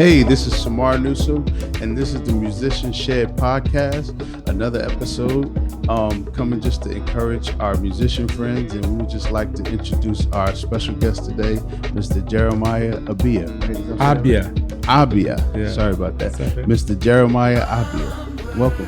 Hey, this is Samar Newsome, and this is the Musician Shed Podcast, another episode coming just to encourage our musician friends, and we would just like to introduce our special guest today, Mr. Jeremiah Abiah. Abiah. Yeah. Sorry about that. Okay. Mr. Jeremiah Abiah. Welcome.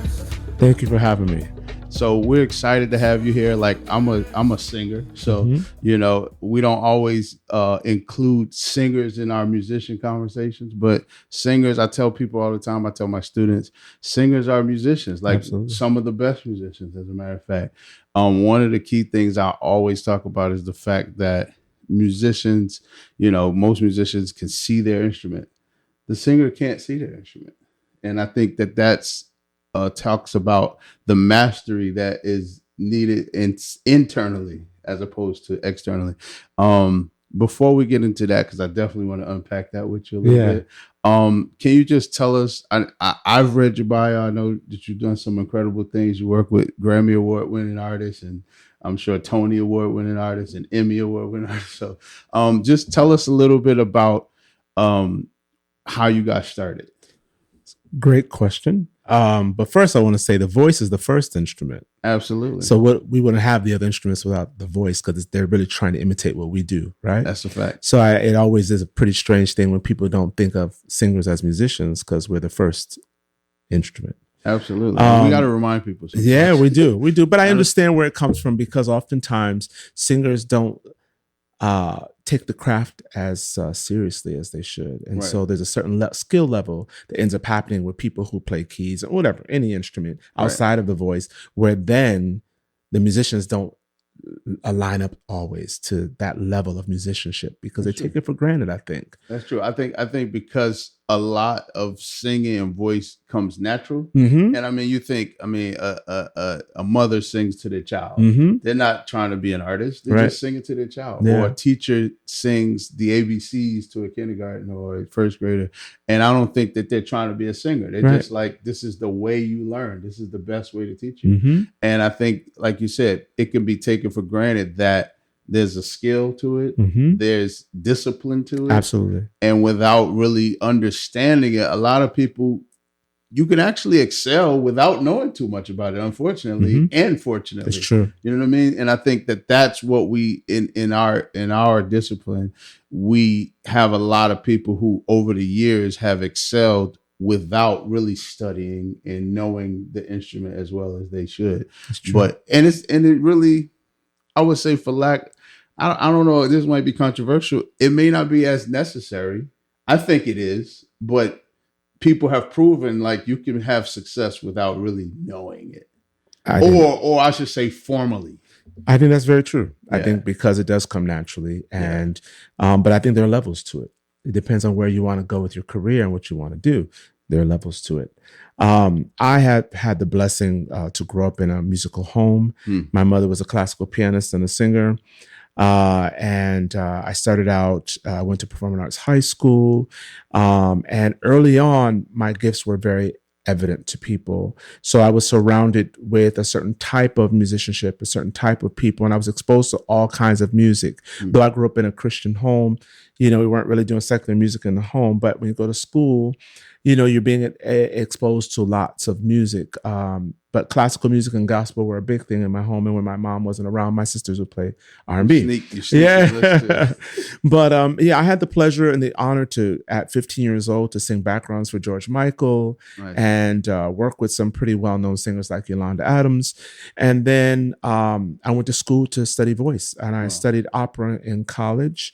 Thank you for having me. So we're excited to have you here. Like I'm a singer, so you know we don't always include singers in our musician conversations, but singers. I tell people all the time. I tell my students, singers are musicians, like Absolutely. Some of the best musicians. As a matter of fact, one of the key things I always talk about is the fact that musicians, you know, most musicians can see their instrument. The singer can't see their instrument, and I think that that's. Talks about the mastery that is needed internally as opposed to externally. Before we get into that, because I definitely want to unpack that with you a little bit. Can you just tell us? I've read your bio. I know that you've done some incredible things. You work with Grammy Award winning artists, and I'm sure Tony Award winning artists and Emmy Award winning artists. So, just tell us a little bit about how you got started. Great question. But first I want to say the voice is the first instrument. Absolutely. So we wouldn't have the other instruments without the voice, because they're really trying to imitate what we do, right? That's a fact. So it always is a pretty strange thing when people don't think of singers as musicians, because we're the first instrument. Absolutely. We got to remind people. Sometimes. Yeah, we do. But I understand where it comes from, because oftentimes singers don't take the craft as seriously as they should. And right. So there's a certain skill level that ends up happening with people who play keys or whatever, any instrument outside right. of the voice, where then the musicians don't line up always to that level of musicianship, because That's they take it for granted, I think. That's true. I think because a lot of singing and voice comes natural. Mm-hmm. And I mean, a mother sings to their child. Mm-hmm. They're not trying to be an artist. They're right. just singing to their child. Yeah. Or a teacher sings the ABCs to a kindergarten or a first grader. And I don't think that they're trying to be a singer. They're right. just like, this is the way you learn. This is the best way to teach you. Mm-hmm. And I think, like you said, it can be taken for granted that there's a skill to it. Mm-hmm. There's discipline to it. Absolutely. And without really understanding it, a lot of people, you can actually excel without knowing too much about it, unfortunately, mm-hmm. and fortunately. It's true. You know what I mean? And I think that that's what we, in our discipline, we have a lot of people who over the years have excelled without really studying and knowing the instrument as well as they should. It's true. But, and it really, I would say, for lack, I don't know, this might be controversial. It may not be as necessary. I think it is, but people have proven like you can have success without really knowing it. Or I should say formally. I think that's very true. Yeah. I think because it does come naturally, and but I think there are levels to it. It depends on where you want to go with your career and what you want to do. There are levels to it. I had the blessing to grow up in a musical home. My mother was a classical pianist and a singer. And I started out, went to Performing Arts High School. And early on, my gifts were very evident to people. So I was surrounded with a certain type of musicianship, a certain type of people, and I was exposed to all kinds of music. Though I grew up in a Christian home, you know, we weren't really doing secular music in the home, but when you go to school, you know, you're being exposed to lots of music. But classical music and gospel were a big thing in my home. And when my mom wasn't around, my sisters would play R&B. Yeah. But I had the pleasure and the honor to, at 15 years old, to sing backgrounds for George Michael right. and work with some pretty well-known singers like Yolanda Adams. And then I went to school to study voice, and I studied opera in college.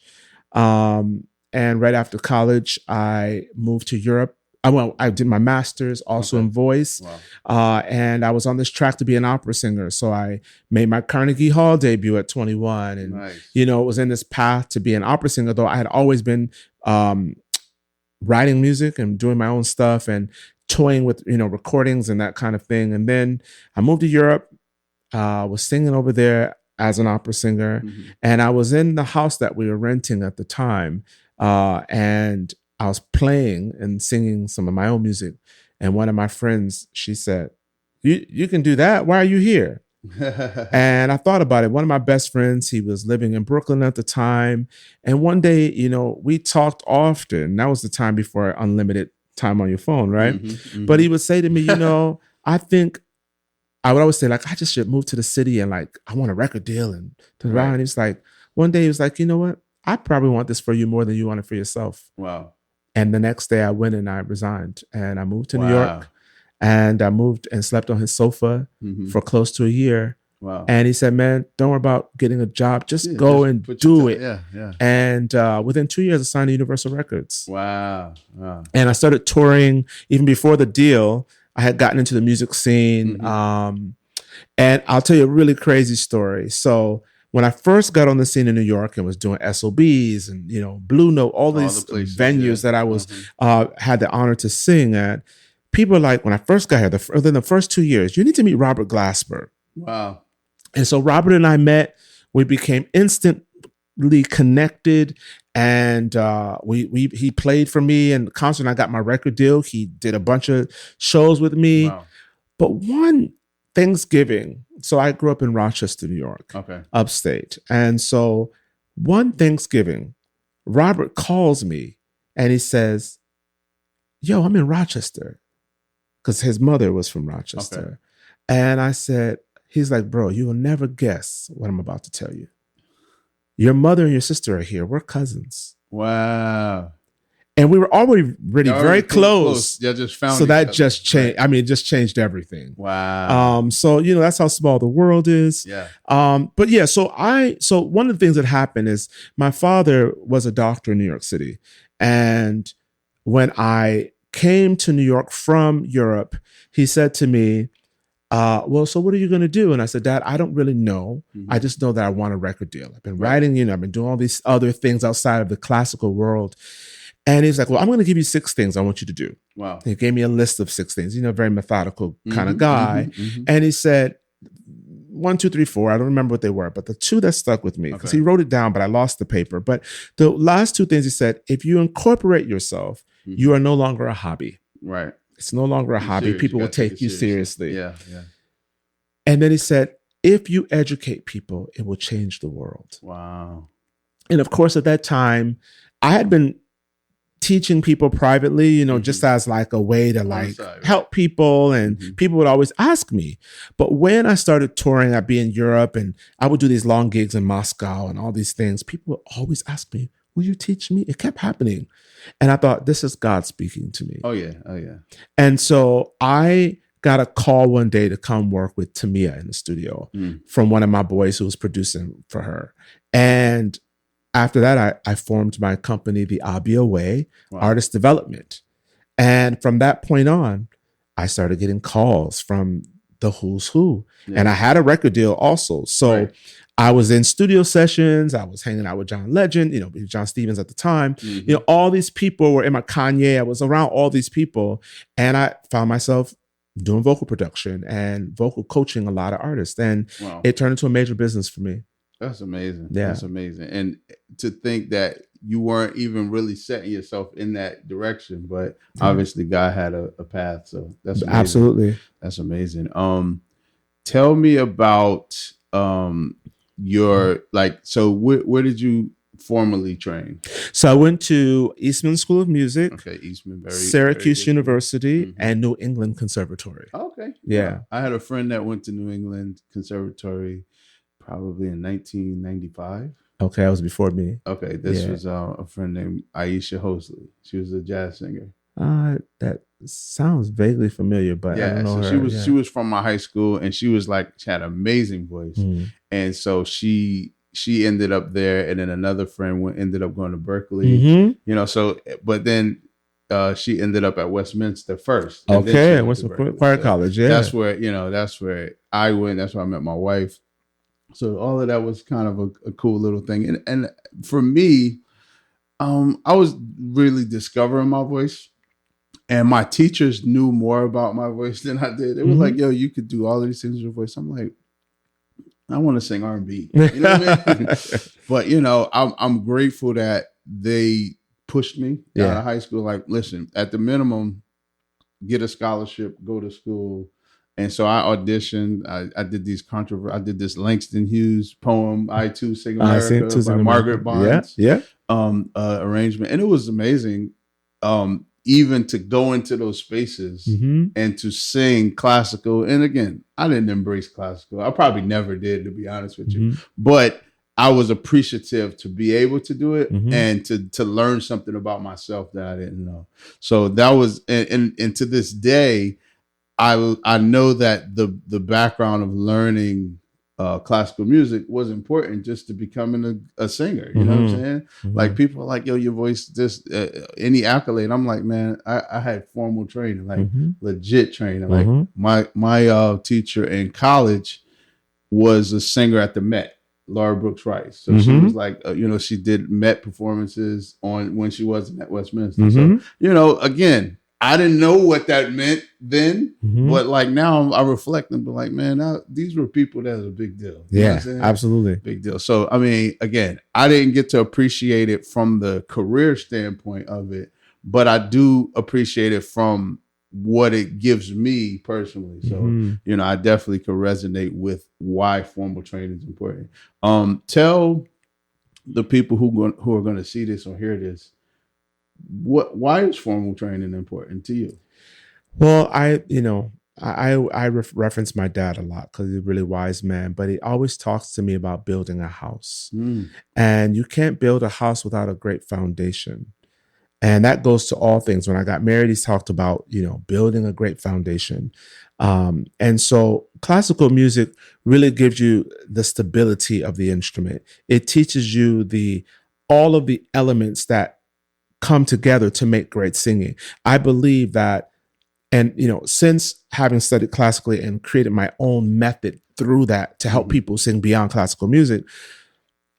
And right after college, I moved to Europe. I did my master's also in voice. Wow. And I was on this track to be an opera singer. So I made my Carnegie Hall debut at 21. And, nice. You know, it was in this path to be an opera singer, though I had always been writing music and doing my own stuff and toying with, you know, recordings and that kind of thing. And then I moved to Europe, was singing over there as an opera singer. Mm-hmm. And I was in the house that we were renting at the time. And I was playing and singing some of my own music. And one of my friends, she said, you can do that? Why are you here? And I thought about it. One of my best friends, he was living in Brooklyn at the time. And one day, we talked often. That was the time before unlimited time on your phone, right? But he would say to me, I think I would always say, like, I just should move to the city and like, I want a record deal. And he's like, one day he was like, you know what? I probably want this for you more than you want it for yourself. Wow. And the next day I went and I resigned and I moved to New York, and I moved and slept on his sofa for close to a year. Wow. And he said, man, don't worry about getting a job. Just go and do it. Yeah. And within 2 years, I signed to Universal Records. Wow. And I started touring even before the deal. I had gotten into the music scene. And I'll tell you a really crazy story. So when I first got on the scene in New York and was doing SOBs and, Blue Note, all these places, venues that I was had the honor to sing at, people were like, when I first got here, within the first 2 years, you need to meet Robert Glasper. Wow. And so Robert and I met. We became instantly connected, and he played for me in the concert. And I got my record deal. He did a bunch of shows with me. Wow. But one Thanksgiving, so I grew up in Rochester, New York, upstate. And so one Thanksgiving, Robert calls me and he says, yo, I'm in Rochester, because his mother was from Rochester. And I said, he's like, bro, you will never guess what I'm about to tell you. Your mother and your sister are here. We're cousins. Wow. And we were already very close. Yeah, just found so that just changed. I mean, it just changed everything. Wow. So that's how small the world is. Yeah. But yeah, so one of the things that happened is my father was a doctor in New York City. And when I came to New York from Europe, he said to me, well, so what are you going to do? And I said, Dad, I don't really know. I just know that I want a record deal. I've been writing, I've been doing all these other things outside of the classical world. And he's like, well, I'm going to give you 6 things I want you to do. Wow. He gave me a list of 6 things, very methodical kind of guy. And he said, 1, 2, 3, 4. I don't remember what they were, but the 2 that stuck with me, because he wrote it down, but I lost the paper. But the last 2 things he said, if you incorporate yourself, you are no longer a hobby. Right. It's no longer a hobby. People will take you seriously. Yeah. And then he said, if you educate people, it will change the world. Wow. And of course, at that time, I had been teaching people privately, just as like a way to help people. And people would always ask me. But when I started touring, I'd be in Europe and I would do these long gigs in Moscow and all these things. People would always ask me, will you teach me? It kept happening. And I thought, this is God speaking to me. Oh, yeah. And so I got a call one day to come work with Tamia in the studio from one of my boys who was producing for her. And after that, I formed my company, the Abiah Way, Artist Development. And from that point on, I started getting calls from the who's who. And I had a record deal also. So I was in studio sessions. I was hanging out with John Legend, John Stevens at the time. All these people were in my Kanye. I was around all these people. And I found myself doing vocal production and vocal coaching a lot of artists. And it turned into a major business for me. That's amazing. Yeah. That's amazing. And to think that you weren't even really setting yourself in that direction, but obviously God had a path. So that's amazing. Absolutely. That's amazing. Tell me about your so where did you formally train? So I went to Eastman School of Music. Okay, Eastman, Syracuse University, and New England Conservatory. Okay. Yeah. I had a friend that went to New England Conservatory probably in 1995. Okay, that was before me. Okay, this was a friend named Aisha Hosley. She was a jazz singer. That sounds vaguely familiar, but I don't know her. She was from my high school, and she had an amazing voice. And so she ended up there, and then another friend ended up going to Berkeley. But then she ended up at Westminster first. Okay, Westminster Choir College. Yeah, that's where I went. That's where I met my wife. So all of that was kind of a cool little thing. And for me, I was really discovering my voice. And my teachers knew more about my voice than I did. They were like, yo, you could do all of these things with your voice. I'm like, I want to sing R&B. You know what I mean? But, I'm grateful that they pushed me out of high school. Like, listen, at the minimum, get a scholarship, go to school, And so I auditioned. I did I did this Langston Hughes poem, I Too Sing America by Margaret Barnes. Arrangement. And it was amazing. Even to go into those spaces and to sing classical. And again, I didn't embrace classical. I probably never did, to be honest with you. But I was appreciative to be able to do it and to learn something about myself that I didn't know. So that was, and to this day, I know that the background of learning classical music was important just to becoming a singer. You know what I'm saying? Like people are like, yo, your voice, this, any accolade. I'm like, man, I had formal training, like legit training. Like my teacher in college was a singer at the Met, Laura Brooks Rice. So she was like, she did Met performances when she wasn't at Westminster. So, again, I didn't know what that meant then, but like now I reflect and be like, man, these were people that was a big deal. You know absolutely. Big deal. So, I mean, again, I didn't get to appreciate it from the career standpoint of it, but I do appreciate it from what it gives me personally. So, I definitely could resonate with why formal training is important. Tell the people who are going to see this or hear this, why is formal training important to you? Well, I reference my dad a lot because he's a really wise man, but he always talks to me about building a house. And you can't build a house without a great foundation. And that goes to all things. When I got married, he's talked about, building a great foundation. And so classical music really gives you the stability of the instrument. It teaches you all of the elements that come together to make great singing. I believe that, and since having studied classically and created my own method through that to help people sing beyond classical music,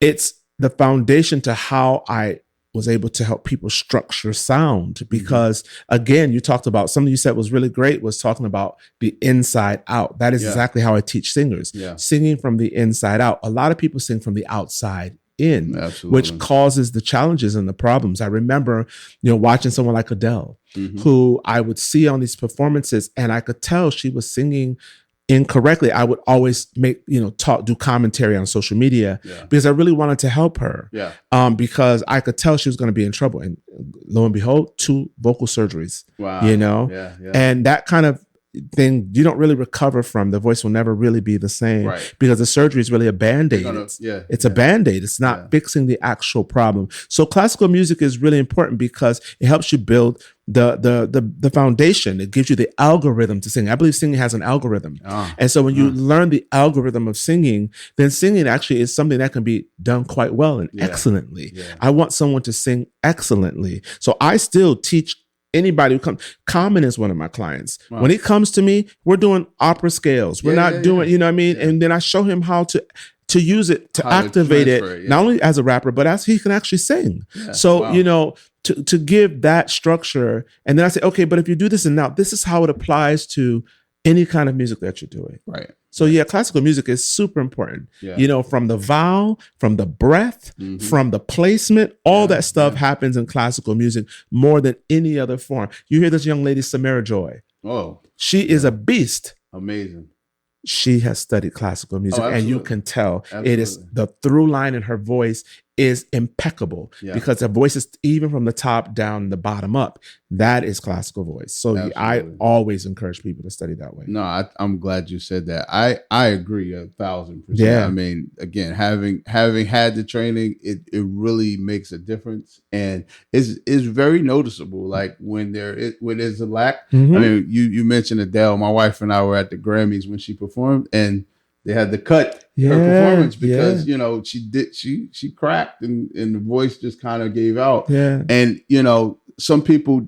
it's the foundation to how I was able to help people structure sound. Because again, you talked about, something you said was really great, was talking about the inside out. That is exactly how I teach singers. Singing from the inside out. A lot of people sing from the outside in, which causes the challenges and the problems. I remember, watching someone like Adele, who I would see on these performances, and I could tell she was singing incorrectly. I would always do commentary on social media because I really wanted to help her. Because I could tell she was going to be in trouble. And lo and behold, 2 vocal surgeries. Wow. And that kind of thing you don't really recover from. The voice will never really be the same because the surgery is really a band-aid. It's a band-aid. It's not fixing the actual problem. So classical music is really important because it helps you build the foundation. It gives you the algorithm to sing. I believe singing has an algorithm. And so when you learn the algorithm of singing, then singing actually is something that can be done quite well and excellently. I want someone to sing excellently. So I still teach anybody who comes. Common is one of my clients. When he comes to me, we're doing opera scales. We're not doing, you know what I mean? And then I show him how to use it, to activate it, not only as a rapper, but as he can actually sing. So, to give that structure. And then I say, okay, but if you do this and now, this is how it applies to any kind of music that you're doing. So classical music is super important. From the vowel, from the breath, from the placement, all that stuff happens in classical music more than any other form. You hear this young lady, Samara Joy. Oh, she is a beast. Amazing. She has studied classical music, and you can tell it is the through line in her voice is impeccable because her voice is even from the top down, the bottom up. That is classical voice. So I always encourage people to study that way. No, I'm glad you said that. I agree 1,000%. I mean, again, having had the training, it really makes a difference, and is very noticeable. Like when there's a lack. I mean, you mentioned Adele. My wife and I were at the Grammys when she performed, and they had to cut her performance because she cracked and the voice just kind of gave out. And some people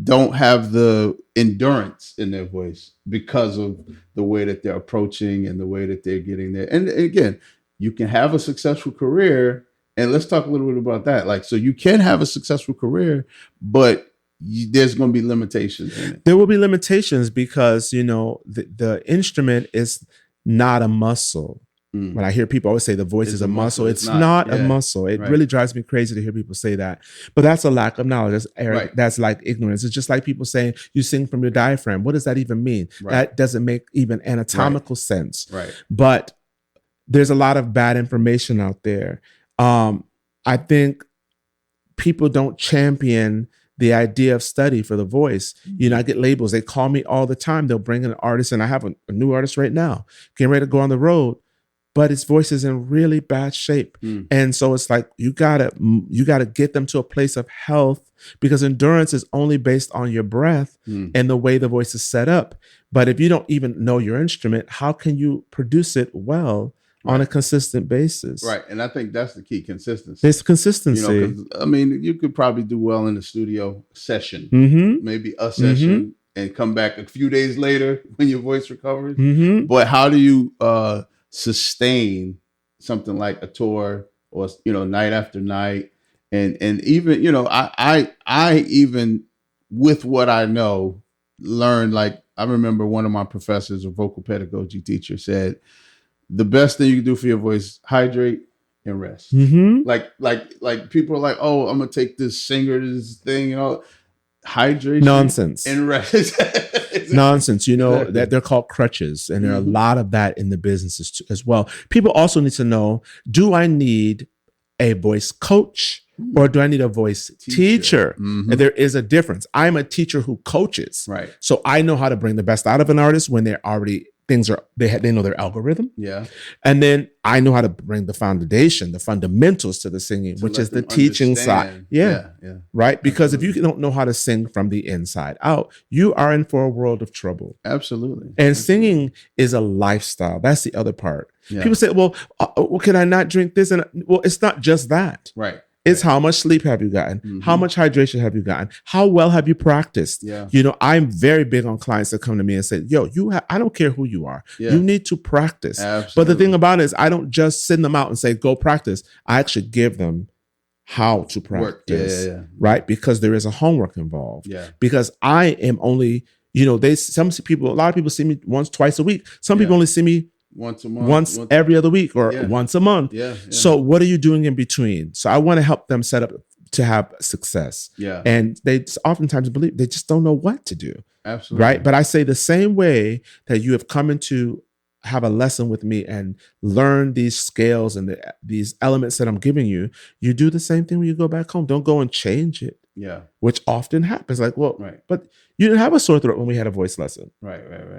don't have the endurance in their voice because of the way that they're approaching and the way that they're getting there. And again, you can have a successful career, and let's talk a little bit about that. Like, so you can have a successful career, but there's going to be limitations in it. There will be limitations because the instrument is not a muscle. When I hear people always say the voice is a muscle, it's not a muscle. It really drives me crazy to hear people say that. But that's a lack of knowledge. That's that's like ignorance. It's just like people saying you sing from your diaphragm. What does that even mean? That doesn't make even anatomical sense. But there's a lot of bad information out there. I think people don't champion the idea of study for the voice. You know, I get labels. They call me all the time. They'll bring in an artist, and I have a new artist right now, getting ready to go on the road, but his voice is in really bad shape. And so it's like, you gotta get them to a place of health, because endurance is only based on your breath and the way the voice is set up. But if you don't even know your instrument, how can you produce it well on a consistent basis? Right. And I think that's the key, consistency. It's consistency. You know, 'cause, I mean, you could probably do well in the studio session, maybe a session, and come back a few days later when your voice recovers. But how do you sustain something like a tour, or, you know, night after night? And even, you know, I even with what I know, learned, like, I remember one of my professors, a vocal pedagogy teacher, said, the best thing you can do for your voice, hydrate and rest. Like people are like, oh, I'm gonna take this singer's thing, you know, hydration, nonsense, and rest. Exactly. Nonsense. You know, that they're called crutches, and there are a lot of that in the businesses as well. People also need to know: do I need a voice coach, or do I need a voice teacher? And there is a difference. I'm a teacher who coaches, so I know how to bring the best out of an artist when they're already. They know their algorithm. And then I know how to bring the foundation, the fundamentals to the singing, which is the teaching side. Right? Because if you don't know how to sing from the inside out, you are in for a world of trouble. Absolutely. And singing is a lifestyle. That's the other part. People say, well, can I not drink this? And well, it's not just that. It's how much sleep have you gotten? How much hydration have you gotten? How well have you practiced? You know, I'm very big on clients that come to me and say, yo, I don't care who you are. You need to practice. But the thing about it is, I don't just send them out and say, go practice. I actually give them how to practice, right? Because there is a homework involved. Because I am only, you know, a lot of people see me once, twice a week. Some people only see me once a month, once every other week, or once a month. So what are you doing in between? So I want to help them set up to have success. And they oftentimes believe they just don't know what to do. Right. But I say the same way that you have come into have a lesson with me and learn these scales and these elements that I'm giving you, you do the same thing when you go back home. Don't go and change it. Which often happens. Like, well, but you didn't have a sore throat when we had a voice lesson.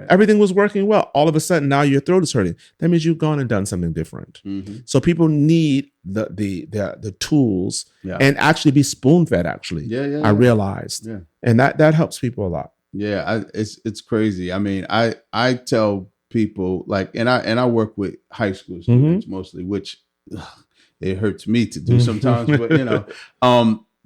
Everything was working well. All of a sudden, now your throat is hurting. That means you've gone and done something different. So people need the tools and actually be spoon fed. Actually, I realized, and that helps people a lot. It's crazy. I mean, I tell people, like, and I work with high school students mostly, which it hurts me to do sometimes, but you know.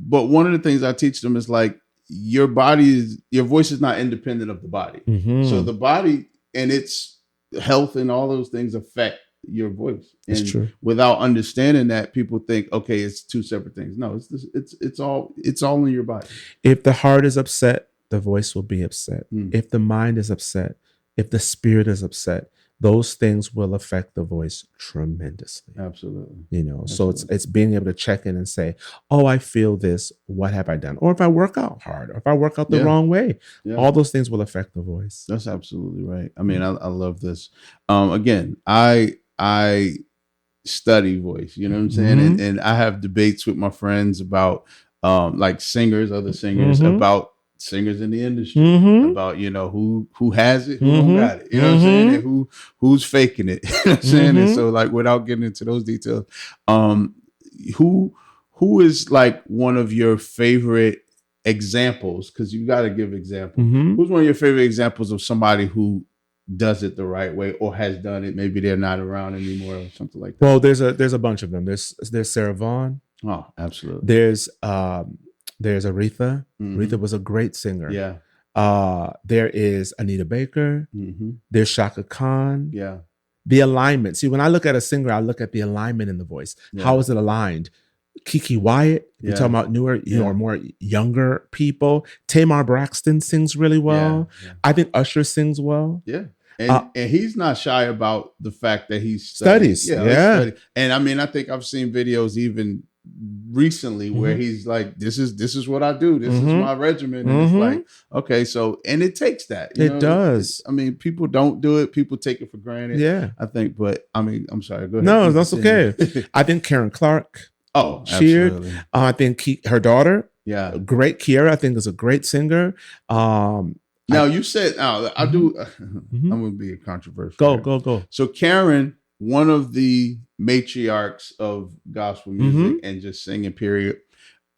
But one of the things I teach them is, like, your voice is not independent of the body. So the body and its health and all those things affect your voice. That's true. Without understanding that, people think, okay, it's two separate things. No, it's all in your body. If the heart is upset, the voice will be upset. If the mind is upset, if the spirit is upset, those things will affect the voice tremendously. Absolutely. You know, so it's being able to check in and say, oh, I feel this. What have I done? Or if I work out hard, or if I work out the wrong way, all those things will affect the voice. That's absolutely right. I mean, I love this. Again, I study voice, you know what I'm saying? And I have debates with my friends about like singers, other singers, about singers in the industry, about, you know, who has it, who don't got it, you know what I'm saying, and who's faking it, you know what I'm saying. And so, like, without getting into those details, who is, like, one of your favorite examples, because you got to give examples, who's one of your favorite examples of somebody who does it the right way, or has done it, maybe they're not around anymore or something like that? Well, there's a bunch of them. There's Sarah Vaughan. Oh, absolutely. There's Aretha. Aretha was a great singer. There is Anita Baker. There's Shaka Khan. The alignment. See, when I look at a singer, I look at the alignment in the voice. How is it aligned? Kiki Wyatt, you're talking about newer, you know, or more younger people. Tamar Braxton sings really well. I think Usher sings well. And he's not shy about the fact that he studies. Yeah. And I mean, I think I've seen videos even recently where he's like, this is what I do. This is my regimen. And it's like, okay, so, and it takes that. It does. I mean, people don't do it. People take it for granted. Yeah. I think, but I mean, I'm sorry. Go ahead. No, that's okay. I think Karen Clark. Oh, cheered. Absolutely. I think her daughter. Yeah. Great. Kiara, I think, is a great singer. Now you said, I do. I'm going to be a controversial. Go. So Karen, one of the matriarchs of gospel music and just singing, period.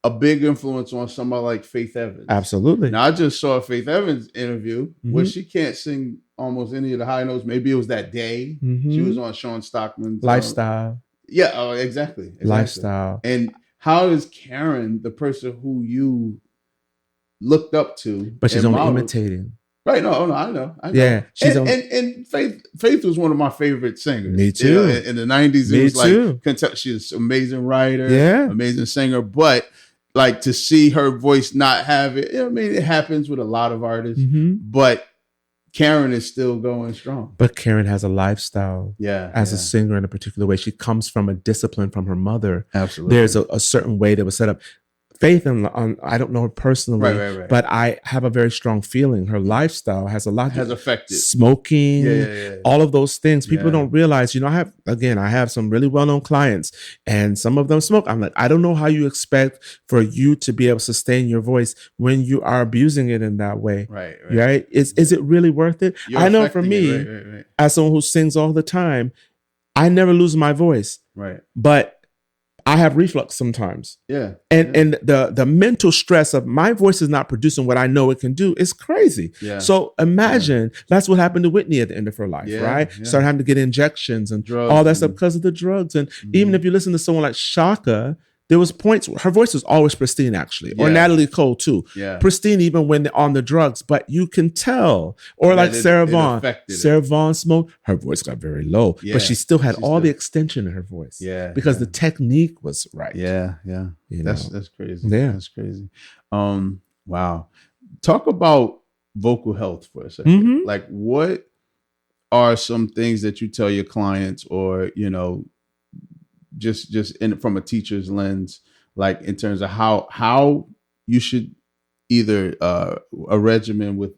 A big influence on somebody like Faith Evans. Absolutely. Now I just saw a Faith Evans interview where she can't sing almost any of the high notes. Maybe it was that day she was on Sean Stockman's Lifestyle. Yeah. Exactly. Lifestyle. And how is Karen the person who you looked up to? But she's only imitating. Right. No, I know. Yeah. And Faith was one of my favorite singers. Me too. In the 90s, it was like, she's an amazing writer, amazing singer. But like to see her voice not have it, I mean, it happens with a lot of artists, but Karen is still going strong. But Karen has a lifestyle as a singer in a particular way. She comes from a discipline from her mother. Absolutely. There's a certain way that was set up. Faith, and I don't know her personally, right. But I have a very strong feeling her lifestyle has a lot has affected smoking, all of those things. People don't realize, I have some really well-known clients and some of them smoke. I'm like, I don't know how you expect for you to be able to sustain your voice when you are abusing it in that way. Right? Is it really worth it? I know for me, as someone who sings all the time, I never lose my voice. Right. But I have reflux sometimes. Yeah. And the mental stress of my voice is not producing what I know it can do is crazy. Yeah. So imagine that's what happened to Whitney at the end of her life, right? Yeah. Started having to get injections and drugs all that stuff because of the drugs. And even if you listen to someone like Shaka, there was points where her voice was always pristine, actually, or Natalie Cole too. Yeah. Pristine even when they're on the drugs, but you can tell. Or like Sarah Vaughan. Sarah Vaughan smoked, her voice got very low, but she still had the extension in her voice. Yeah. Because the technique was right. Yeah. That's crazy. Yeah. That's crazy. Wow. Talk about vocal health for a second. Like, what are some things that you tell your clients, or just from a teacher's lens, like in terms of how you should either a regimen with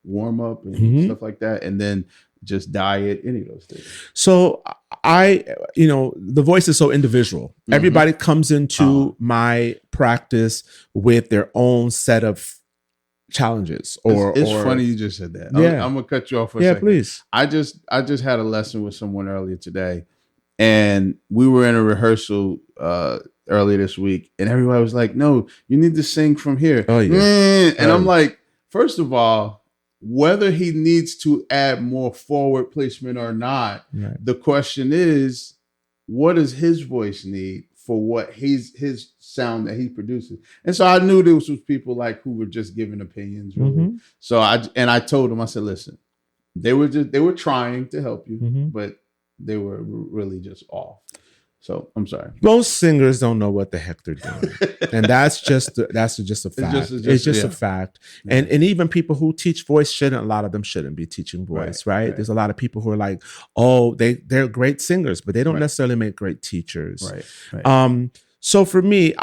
warm up and stuff like that, and then just diet, any of those things? So the voice is so individual. Everybody comes into my practice with their own set of challenges. It's funny you just said that. Yeah. I'm gonna cut you off for a second. Yeah, please. I just had a lesson with someone earlier today. And we were in a rehearsal earlier this week, and everybody was like, "No, you need to sing from here." Oh yeah. And I'm like, first of all, whether he needs to add more forward placement or not, the question is, what does his voice need for what his sound that he produces? And so I knew this was people like who were just giving opinions. Really. So I told him, I said, listen, they were trying to help you, but they were really just off. So I'm sorry. Most singers don't know what the heck they're doing, and that's just a fact. It's just a fact. And even people who teach voice a lot of them shouldn't be teaching voice, right? There's a lot of people who are like, oh, they're great singers, but they don't necessarily make great teachers. Right. So for me,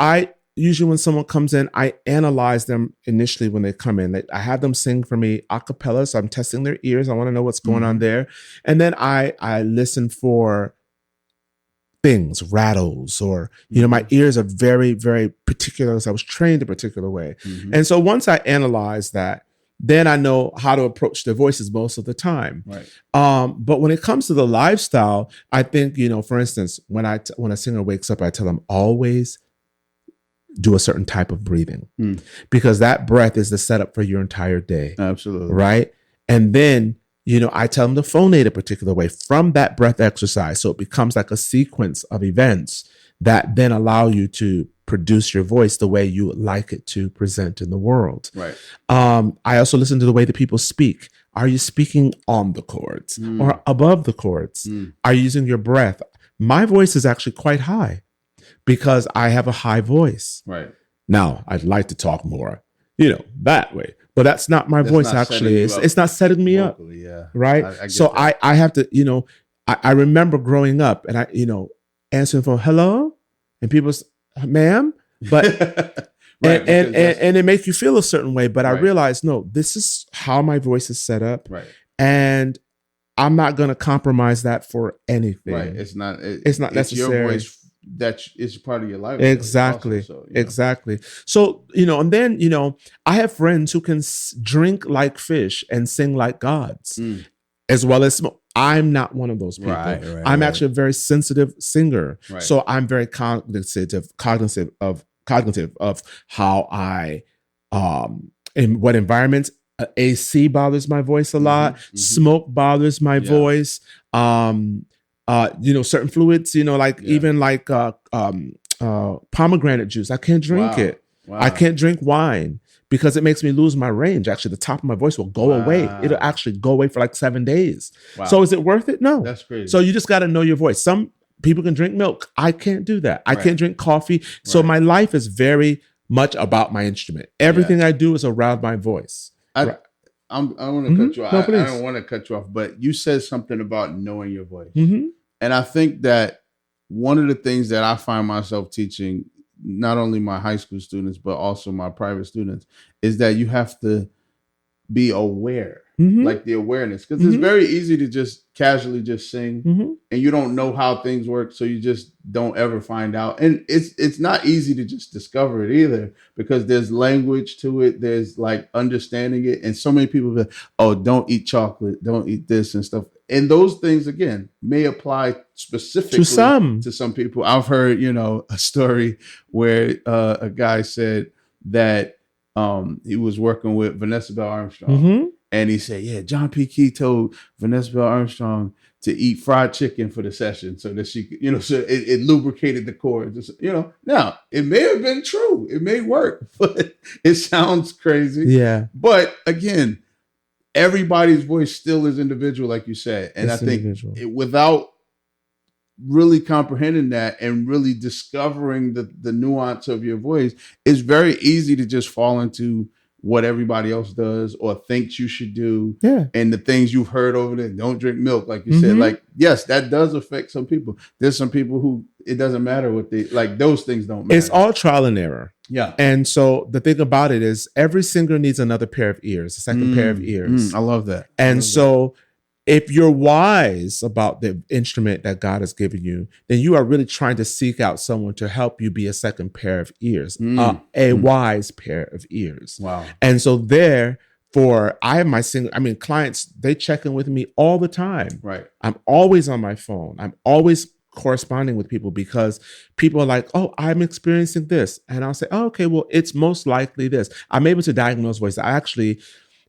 usually when someone comes in, I analyze them initially when they come in. I have them sing for me a cappella, so I'm testing their ears. I want to know what's going on there. And then I listen for things, rattles, or, my ears are very, very particular. So I was trained a particular way. And so once I analyze that, then I know how to approach their voices most of the time. Right. But when it comes to the lifestyle, I think, for instance, when a singer wakes up, I tell them always do a certain type of breathing, because that breath is the setup for your entire day. Absolutely. Right. And then, I tell them to phonate a particular way from that breath exercise. So it becomes like a sequence of events that then allow you to produce your voice the way you would like it to present in the world. Right. I also listen to the way that people speak. Are you speaking on the chords or above the chords? Are you using your breath? My voice is actually quite high, because I have a high voice. Right. Now, I'd like to talk more. that way. But that's not my voice, actually. It's not setting me vocally, up. Right. I have to, I remember growing up and answering phone, hello, and people, ma'am, but right, and it makes you feel a certain way. But I realized, no, this is how my voice is set up. Right. And I'm not going to compromise that for anything. Right. It's not necessary. Your voice that is part of your life. Exactly. Also, exactly. So, and then, I have friends who can drink like fish and sing like gods, as well as smoke. I'm not one of those people. I'm actually a very sensitive singer. Right. So I'm very cognitive of how I, in what environments. AC bothers my voice a lot. Smoke bothers my voice. Certain fluids, even like pomegranate juice. I can't drink it. Wow. I can't drink wine because it makes me lose my range. Actually, the top of my voice will go away. It'll actually go away for like 7 days. Wow. So is it worth it? No. That's crazy. So you just got to know your voice. Some people can drink milk. I can't do that. I can't drink coffee. So my life is very much about my instrument. Everything I do is around my voice. I want to cut you off. I don't want to cut you off, but you said something about knowing your voice. And I think that one of the things that I find myself teaching, not only my high school students, but also my private students, is that you have to be aware, like the awareness, because it's very easy to just casually just sing and you don't know how things work. So you just don't ever find out. And it's not easy to just discover it either, because there's language to it. There's like understanding it. And so many people go, oh, don't eat chocolate, don't eat this and stuff. And those things, again, may apply specifically to some people. I've heard, a story where a guy said that he was working with Vanessa Bell Armstrong. And he said, yeah, John P. Key told Vanessa Bell Armstrong to eat fried chicken for the session so that she could, so it lubricated the cords. Now it may have been true. It may work, but it sounds crazy. Yeah. But again, everybody's voice still is individual, like you said. And I think without really comprehending that and really discovering the nuance of your voice, it's very easy to just fall into what everybody else does or thinks you should do. Yeah. And the things you've heard over there, don't drink milk, like you said. Like, yes, that does affect some people. There's some people who it doesn't matter what they like, those things don't matter. It's all trial and error. Yeah. And so the thing about it is every singer needs another pair of ears, a second pair of ears. I love that. And so if you're wise about the instrument that God has given you, then you are really trying to seek out someone to help you be a second pair of ears, a wise pair of ears. Wow. And so I have my clients, they check in with me all the time. Right. I'm always on my phone. I'm always corresponding with people because people are like, oh, I'm experiencing this. And I'll say, oh, okay, well, it's most likely this. I'm able to diagnose voice. I actually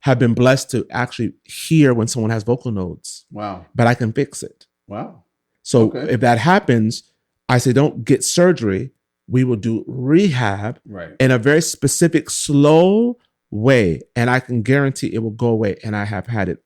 have been blessed to actually hear when someone has vocal nodes. Wow. But I can fix it. Wow. So if that happens, I say, don't get surgery. We will do rehab in a very specific, slow way. And I can guarantee it will go away. And I have had it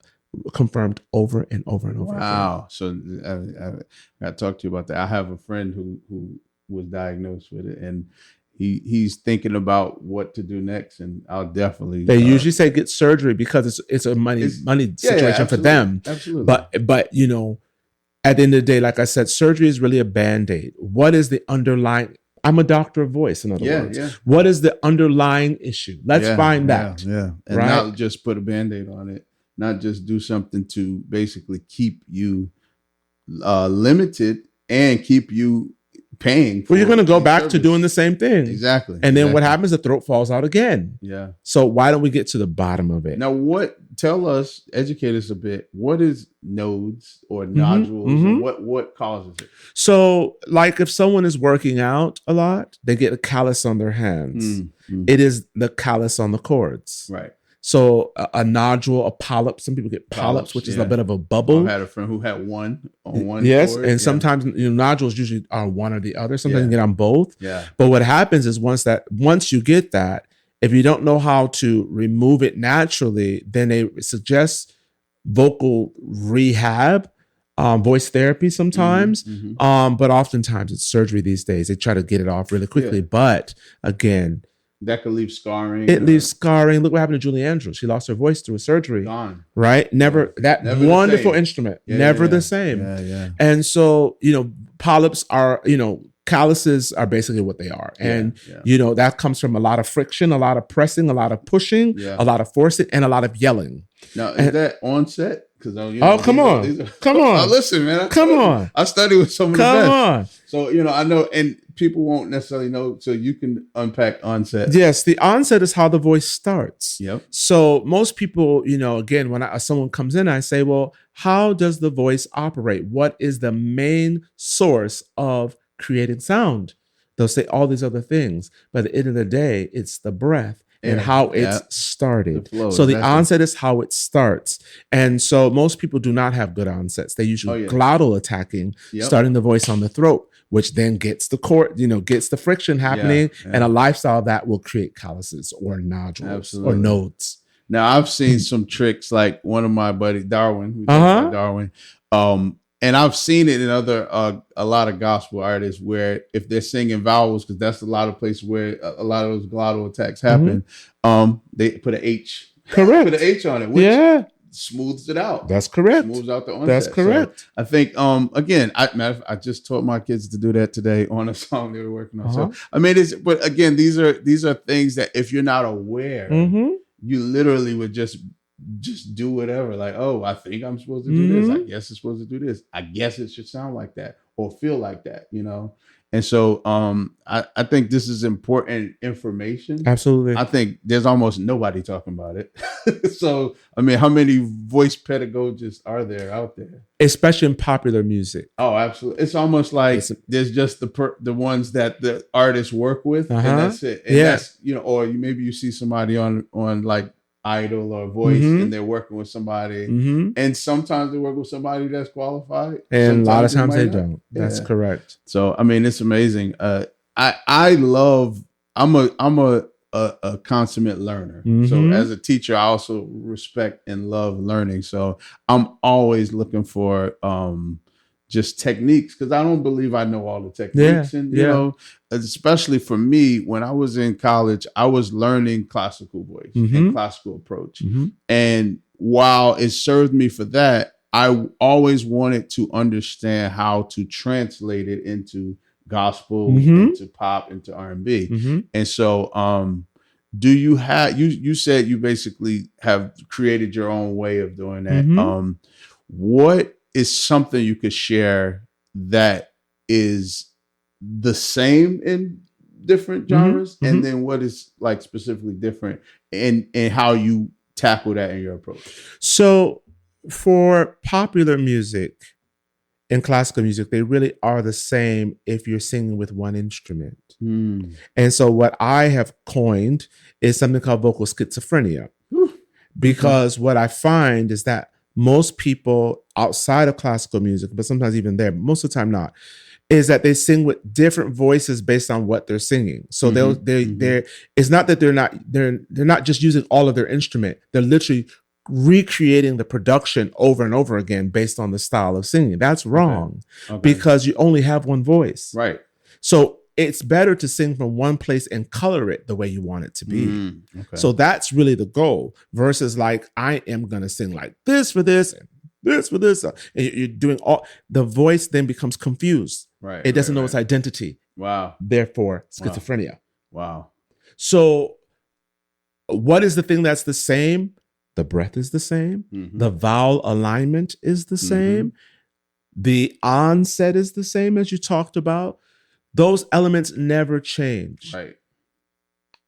confirmed over and over and over. Wow. So I got to talk to you about that. I have a friend who was diagnosed with it, and he's thinking about what to do next, and I'll definitely. They usually say get surgery because it's a money situation for them. Absolutely. But at the end of the day, like I said, surgery is really a Band-Aid. What is the underlying? I'm a doctor of voice, in other words. Yeah. What is the underlying issue? Let's find that. Yeah. And not just put a Band-Aid on it. Not just do something to basically keep you limited and keep you paying. Well, you're going to go back to doing the same thing. Exactly. And then what happens? The throat falls out again. Yeah. So why don't we get to the bottom of it? Now, educate us a bit. What is nodes or nodules? And what causes it? So like if someone is working out a lot, they get a callus on their hands. It is the callus on the cords. Right. So a nodule, a polyp. Some people get polyps, which is a bit of a bubble. I had a friend who had one on one. Yes, cord. And sometimes nodules usually are one or the other. Sometimes you get on both. Yeah. But what happens is once you get that, if you don't know how to remove it naturally, then they suggest vocal rehab, voice therapy sometimes. But oftentimes it's surgery these days. They try to get it off really quickly. Yeah. But again, That could leave scarring. It leaves scarring. Look what happened to Julie Andrews. She lost her voice through a surgery. Gone. Right? Never that Never wonderful instrument. Never the same. Yeah. And so, polyps are, calluses are basically what they are. And, that comes from a lot of friction, a lot of pressing, a lot of pushing, a lot of forcing, and a lot of yelling. Now, is that onset? Come on. Come on. Listen, man. I study with some of the best. Come on. So, I know, and people won't necessarily know, so you can unpack onset. Yes, the onset is how the voice starts. Yep. So most people, again, when someone comes in, I say, well, how does the voice operate? What is the main source of creating sound? They'll say all these other things, but at the end of the day, it's the breath and how it's started. So the onset is how it starts. And so most people do not have good onsets. They usually glottal attacking, starting the voice on the throat, which then gets the cord, gets the friction happening, and a lifestyle that will create calluses or nodules or nodes. Now, I've seen some tricks, like one of my buddy, Darwin, and I've seen it in other, a lot of gospel artists where if they're singing vowels, because that's a lot of places where a lot of those glottal attacks happen, they put an H. Correct. Put an H on it, which smooths it out. That's correct. Smooths out the onset. That's correct. So I think, again, I just taught my kids to do that today on a song they were working on. So, I mean, but again, these are things that if you're not aware, you literally would just do whatever. Like, oh, I think I'm supposed to do this. I guess it's supposed to do this. I guess it should sound like that or feel like that, And so I think this is important information. Absolutely. I think there's almost nobody talking about it. So, I mean, how many voice pedagogists are there out there? Especially in popular music. Oh, absolutely. It's almost like there's just the ones that the artists work with, and that's it. And that's, or maybe you see somebody on like Idol or Voice, and they're working with somebody, and sometimes they work with somebody that's qualified, and a lot of times they don't. That's correct. So I mean, it's amazing. I love. I'm a consummate learner. So as a teacher, I also respect and love learning. So I'm always looking for just techniques, because I don't believe I know all the techniques. And you know, especially for me, when I was in college, I was learning classical voice and classical approach. And while it served me for that, I always wanted to understand how to translate it into gospel, into pop, into R&B. And so do you have, you said you basically have created your own way of doing that. What is something you could share that is the same in different genres? And then what is like specifically different and how you tackle that in your approach? So for popular music and classical music, they really are the same if you're singing with one instrument. And so what I have coined is something called vocal schizophrenia. Because what I find is that most people outside of classical music, but sometimes even there, most of the time not, is that they sing with different voices based on what they're singing. So they're it's not that they're not just using all of their instrument. They're literally recreating the production over and over again based on the style of singing. That's wrong because you only have one voice. Right. So it's better to sing from one place and color it the way you want it to be. So that's really the goal, versus like, I am going to sing like this for this and this for this. And you're doing all, the voice then becomes confused. Right. It doesn't know its identity. Wow. Therefore, schizophrenia. Wow. So what is the thing that's the same? The breath is the same. The vowel alignment is the same. The onset is the same, as you talked about. Those elements never change. Right.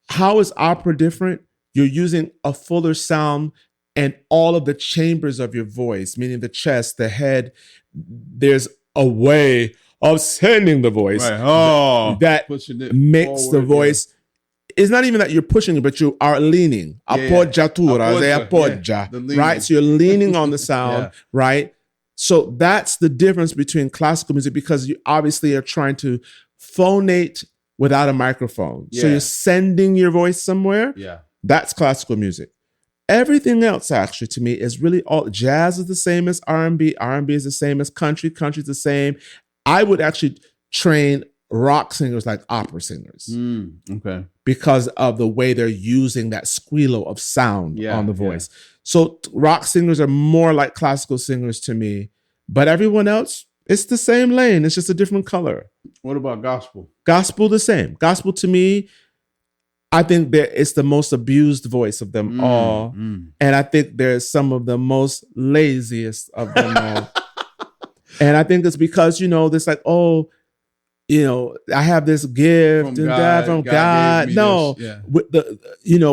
How is opera different? You're using a fuller sound and all of the chambers of your voice, meaning the chest, the head. There's a way of sending the voice that makes the voice. It's not even that you're pushing it, but you are leaning. Appoggiatura, they appoggia, right? So you're leaning on the sound, right? So that's the difference between classical music, because you obviously are trying to phonate without a microphone. So you're sending your voice somewhere. That's classical music. Everything else, actually, to me, is really all. Jazz is the same as R&B. R&B is the same as country. Country is the same. I would actually train rock singers like opera singers. Okay. Because of the way they're using that squealo of sound on the voice. Yeah. So rock singers are more like classical singers to me, but everyone else, it's the same lane. It's just a different color. What about gospel? Gospel, the same. Gospel to me, I think that it's the most abused voice of them all. And I think there's some of the most laziest of them all. And I think it's because, there's like, I have this gift from God. No, with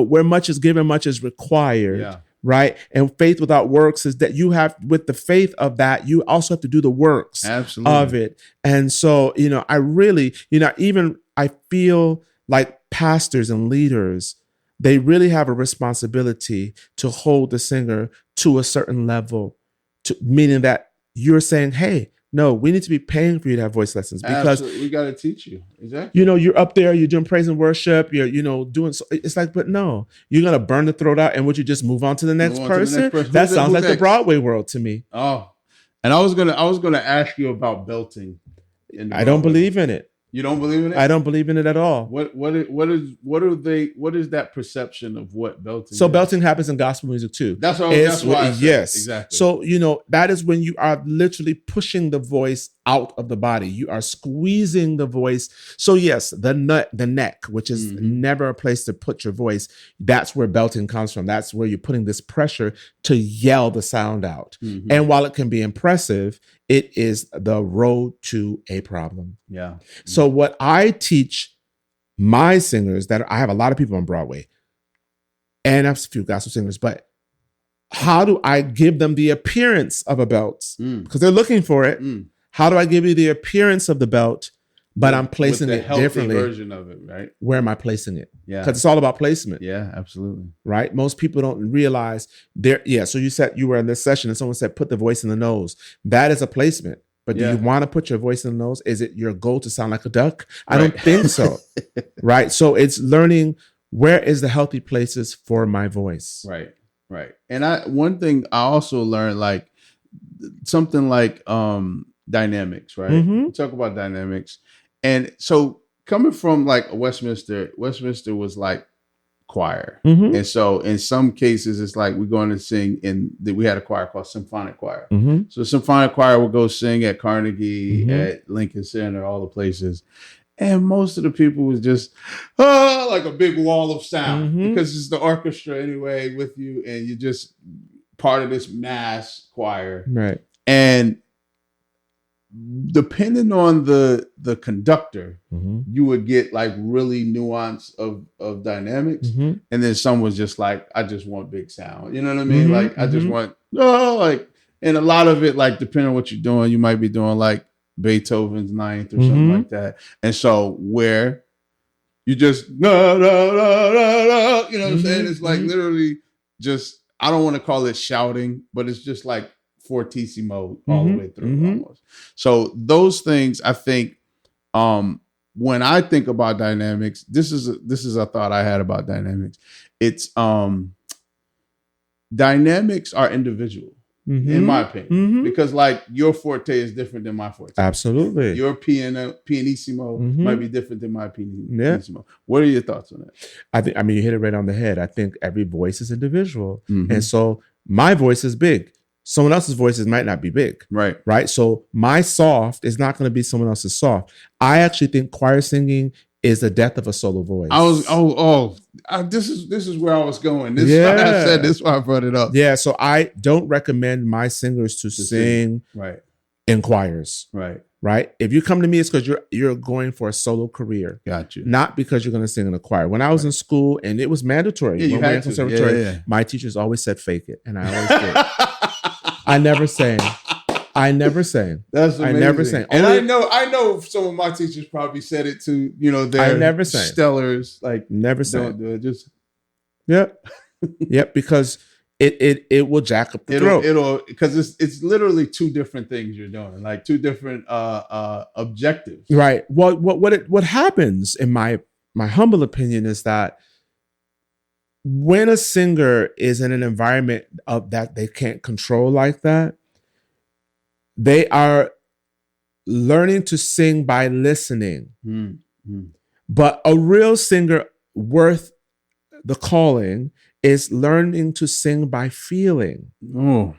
where much is given, much is required. Yeah. Right. And faith without works is that you have, with the faith of that, you also have to do the works of it. And so, I really, I feel like pastors and leaders, they really have a responsibility to hold the singer to a certain level, meaning that you're saying, hey, no, we need to be paying for you to have voice lessons because we got to teach you. Exactly. You're up there, you're doing praise and worship, you're, doing, so it's like, but no, you're going to burn the throat out and would you just move on to the next person? That sounds like the Broadway world to me. Oh, and I was going to ask you about belting. I don't believe in it. You don't believe in it? I don't believe in it at all. What is that perception of what belting So is? Belting happens in gospel music too. That's why I said. Yes. Exactly. So, that is when you are literally pushing the voice out of the body. You are squeezing the voice. So yes, the neck, which is never a place to put your voice. That's where belting comes from. That's where you're putting this pressure to yell the sound out. And while it can be impressive, it is the road to a problem. Yeah. So what I teach my singers, that I have a lot of people on Broadway and I have a few gospel singers, but how do I give them the appearance of a belt? Because they're looking for it. How do I give you the appearance of the belt, but I'm placing it differently? Version of it, right? Where am I placing it? Yeah. Because it's all about placement. Yeah, absolutely. Right? Most people don't realize there. Yeah. So you said you were in this session and someone said, put the voice in the nose. That is a placement. But do you want to put your voice in the nose? Is it your goal to sound like a duck? I don't think so. Right. So it's learning where is the healthy places for my voice. Right. Right. And one thing I also learned, like something like dynamics, right? We talk about dynamics. And so coming from like Westminster was like choir. And so in some cases, it's like we're going to sing we had a choir called symphonic choir. So symphonic choir will go sing at Carnegie, at Lincoln Center, all the places. And most of the people was just like a big wall of sound because it's the orchestra anyway with you, and you're just part of this mass choir. Right. And depending on the conductor, you would get like really nuance of dynamics. And then some was just like, I just want big sound. You know what I mean? Like I just want and a lot of it, like depending on what you're doing, you might be doing like Beethoven's Ninth or something like that. And so where you just you know what I'm saying? It's like literally just, I don't want to call it shouting, but it's just like fortissimo all the way through almost. So those things, I think, when I think about dynamics, this is a thought I had about dynamics. It's dynamics are individual. In my opinion, because like your forte is different than my forte. Absolutely. Your pianissimo might be different than my pianissimo. What are your thoughts on that? I mean, you hit it right on the head. I think every voice is individual. And so my voice is big. Someone else's voices might not be big. Right. So my soft is not going to be someone else's soft. I actually think choir singing is the death of a solo voice. This is where I was going. This is why I said this. Why I brought it up. Yeah. So I don't recommend my singers to sing in choirs. Right. If you come to me, it's because you're going for a solo career. Got you. Not because you're going to sing in a choir. When I was in school, and it was mandatory. Yeah, when we were in conservatory, my teachers always said fake it, and I always did. I never sang. That's amazing. I never sang. And I know some of my teachers probably said it to, their I never sang. Stellars, like never sang. Don't do it. Just Yep, because it will jack up the throat. It'll because it's literally two different things you're doing, like two different objectives. Right. What happens, in my humble opinion, is that when a singer is in an environment of that they can't control like that, they are learning to sing by listening. Mm-hmm. But a real singer worth the calling is learning to sing by feeling. Oh,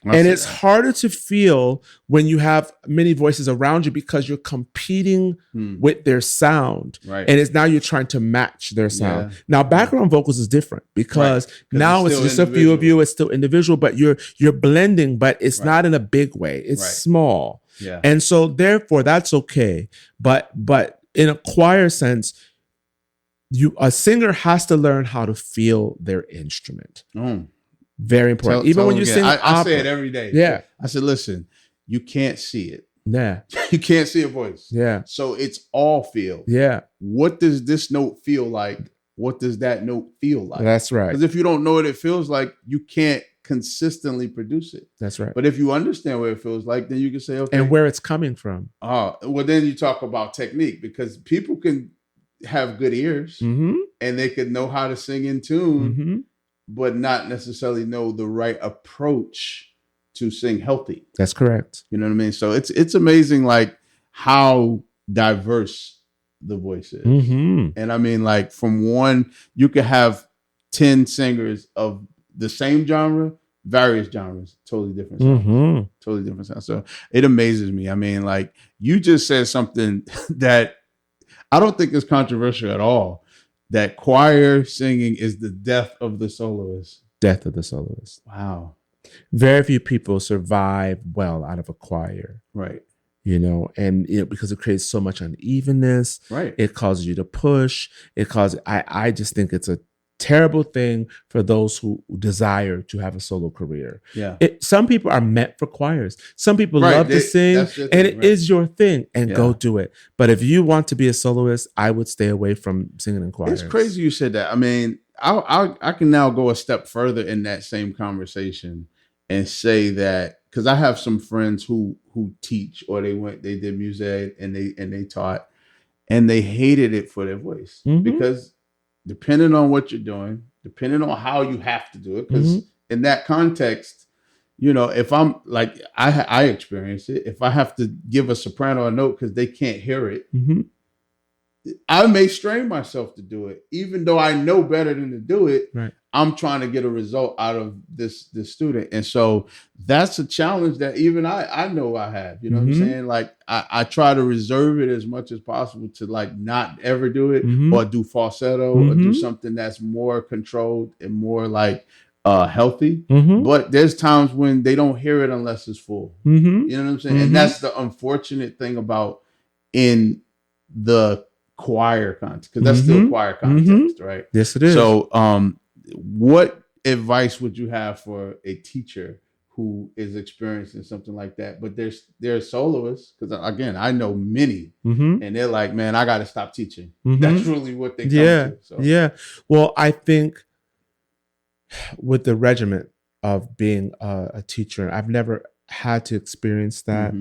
and it's harder to feel when you have many voices around you because you're competing with their sound. Right. And it's now you're trying to match their sound. Yeah. Now, background vocals is different because now it's just a few of you. It's still individual, but you're blending, but it's not in a big way. It's small. Yeah. And so therefore that's okay. But in a choir sense, a singer has to learn how to feel their instrument. Very important. Even when you sing opera. I say it every day. Yeah. I said, listen, you can't see it. Yeah. You can't see a voice. Yeah. So it's all feel. Yeah. What does this note feel like? What does that note feel like? That's right. Because if you don't know what it feels like, you can't consistently produce it. That's right. But if you understand what it feels like, then you can say, okay. And where it's coming from. Well, then you talk about technique, because people can have good ears and they can know how to sing in tune, but not necessarily know the right approach to sing healthy. That's correct. You know what I mean? So it's amazing, like, how diverse the voice is. And I mean, like, from one, you could have 10 singers of the same genre, various genres, totally different sounds. Totally different sounds. So it amazes me. I mean, like, you just said something that I don't think is controversial at all, that choir singing is the death of the soloist. Death of the soloist. Wow. Very few people survive well out of a choir. Right. You know, and because it creates so much unevenness. Right. It causes you to push. I just think it's a terrible thing for those who desire to have a solo career. Yeah. Some people are meant for choirs. Some people love to sing, and it is your thing, and go do it. But if you want to be a soloist, I would stay away from singing in choirs. It's crazy you said that. I mean, I can now go a step further in that same conversation and say that, because I have some friends who teach, or they did music and they taught, and they hated it for their voice, because depending on what you're doing, depending on how you have to do it, because in that context, you know, if I'm like, I experience it. If I have to give a soprano a note because they can't hear it, I may strain myself to do it, even though I know better than to do it. Right. I'm trying to get a result out of this student. And so that's a challenge that even I know I have, you know what I'm saying? Like, I try to reserve it as much as possible to, like, not ever do it or do falsetto or do something that's more controlled and more, like, healthy. But there's times when they don't hear it unless it's full. You know what I'm saying? And that's the unfortunate thing about in the choir context, because that's still choir context, right? Yes, it is. So, what advice would you have for a teacher who is experiencing something like that? But they're soloists, because again, I know many, and they're like, man, I got to stop teaching. That's really what they come to. So. Yeah. Well, I think with the regiment of being a teacher, I've never had to experience that.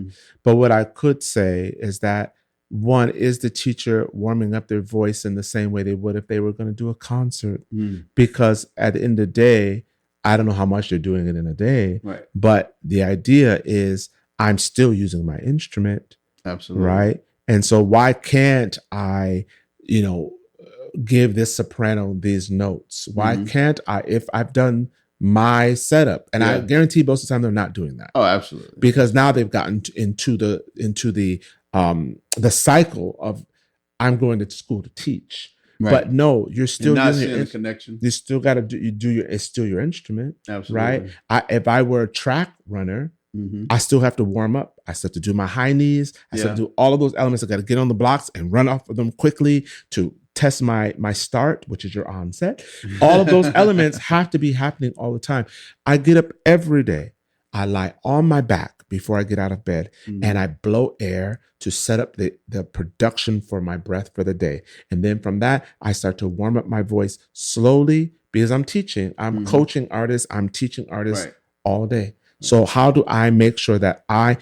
But what I could say is that, one, is the teacher warming up their voice in the same way they would if they were going to do a concert? Because at the end of the day, I don't know how much they're doing it in a day, but the idea is I'm still using my instrument. Absolutely. Right. And so why can't I, give this soprano these notes? Why can't I, if I've done my setup, and I guarantee most of the time they're not doing that. Oh, absolutely. Because now they've gotten into the cycle of, I'm going to school to teach, but no, you're still not using seeing the connection. You still got to it's still your instrument, absolutely, right? If I were a track runner, I still have to warm up. I still have to do my high knees. I still have to do all of those elements. I got to get on the blocks and run off of them quickly to test my start, which is your onset. All of those elements have to be happening all the time. I get up every day. I lie on my back before I get out of bed, and I blow air to set up the production for my breath for the day. And then from that, I start to warm up my voice slowly, because I'm teaching. I'm coaching artists. I'm teaching artists all day. So how do I make sure that I